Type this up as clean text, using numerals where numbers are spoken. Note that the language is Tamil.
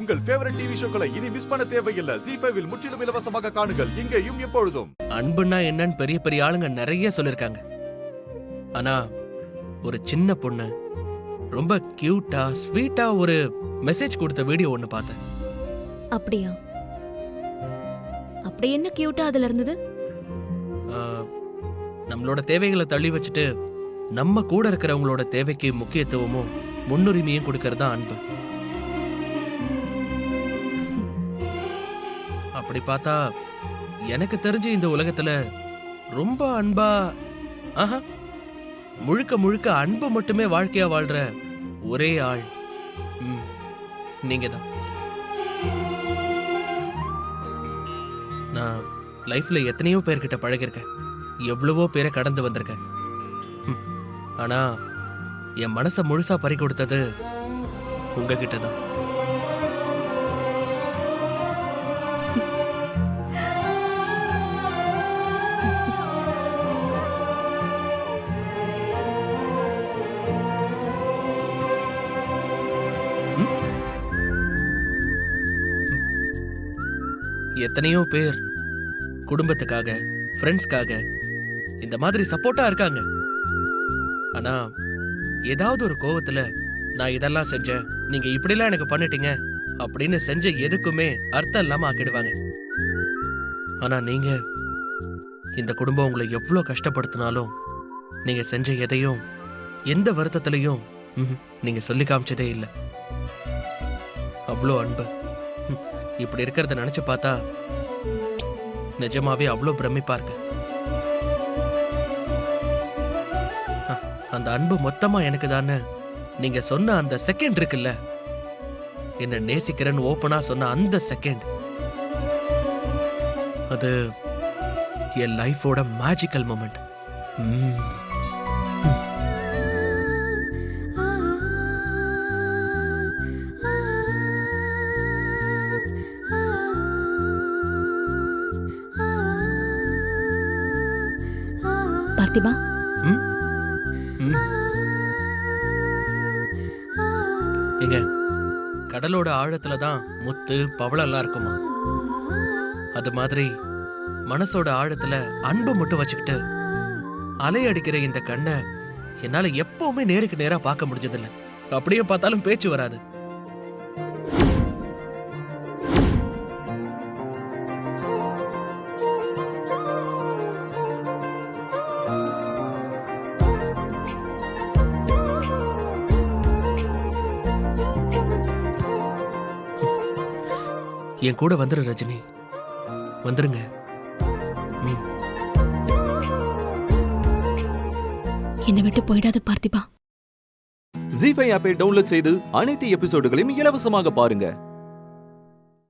உங்கள் ஃபேவரட் டிவி ஷோக்களை இனி மிஸ் பண்ண தேவையில்லை. ZEE5 இல் முற்றிலும் இலவசமாக காணுங்கள், இங்கேயும் எப்பொழுதும். அன்புன்னா என்னன்னு பெரிய பெரிய ஆளுங்க நிறைய சொல்லிருக்காங்க. ஆனா ஒரு சின்ன பொண்ணு ரொம்ப கியூட்டா ஸ்வீட்டா ஒரு மெசேஜ் கொடுத்த வீடியோ ஒன்னு பார்த்தேன். அப்படியா? அப்படி என்ன கியூட்டா அதுல இருந்தது? நம்மளோட தேவைகளை தள்ளி வச்சுட்டு நம்ம கூட இருக்கிறவங்களோட தேவைக்கு முக்கியத்துவமும் முன்னுரிமையும் கொடுக்கறது தான் அன்பு. அப்படி பார்த்தா எனக்கு தெரிஞ்சு இந்த உலகத்துல ரொம்ப அன்பா முழுக்க முழுக்க அன்பு மட்டுமே வாழ்க்கையா வாழ்ற ஒரே ஆள் நீங்க தான். நான் லைஃப்ல எத்தனையோ பேர்கிட்ட பழகிருக்கேன், எவ்வளவோ பேரை கடந்து வந்திருக்கேன். ஆனா என் மனசை முழுசா பறி கொடுத்தது உங்ககிட்ட தான். எத்தனையோ பேர் குடும்பத்துக்காக ஃப்ரெண்ட்ஸ்க்காக இந்த மாதிரி சப்போர்ட்டா இருக்காங்க. ஆனா ஏதாவது ஒரு கோவத்துல நான் இதெல்லாம் செஞ்சேன், நீங்க இப்படிலாம் எனக்கு பண்ணிட்டீங்க அப்படின்னு செஞ்ச எதுக்குமே அர்த்தம் இல்லாம ஆக்கிடுவாங்க. ஆனா நீங்க இந்த குடும்பம் உங்களை எவ்வளவு கஷ்டப்படுத்தினாலும் நீங்க செஞ்ச எதையும் எந்த வருத்தத்திலையும் நீங்க சொல்லி காமிச்சதே இல்லை. அவ்வளோ அன்பு. இப்படி இருக்கிறத நினைச்சு பார்த்தா நிஜமாவே அவ்வளோ பிரமிப்பா இருக்கு. அந்த அன்பு மொத்தமா எனக்கு தானே நீங்க சொன்ன அந்த செகண்ட் இருக்குல்ல, என்ன நேசிக்கிறேன்னு ஓப்பனா சொன்ன அந்த செகண்ட், அது என் லைஃபோட மேஜிக்கல் மொமெண்ட். பார்த்திபா, எங்க கடலோட ஆழத்துல தான் முத்து பவளம் எல்லாம் இருக்குமா, அது மாதிரி மனசோட ஆழத்துல அன்பு மட்டும் வச்சுக்கிட்டு அலை அடிக்கிற இந்த கண்ணை என்னால எப்பவுமே நேருக்கு நேரா பார்க்க முடிஞ்சதில்லை. அப்படியே பார்த்தாலும் பேச்சு வராது. என் கூட வந்துரு ரஜினி, வந்துருங்க. என்னை விட்டு போயிடாது பார்த்திபா. ZEE5 ஆப்பை டவுன்லோட் செய்து அனைத்து எபிசோடுகளையும் இலவசமாக பாருங்க.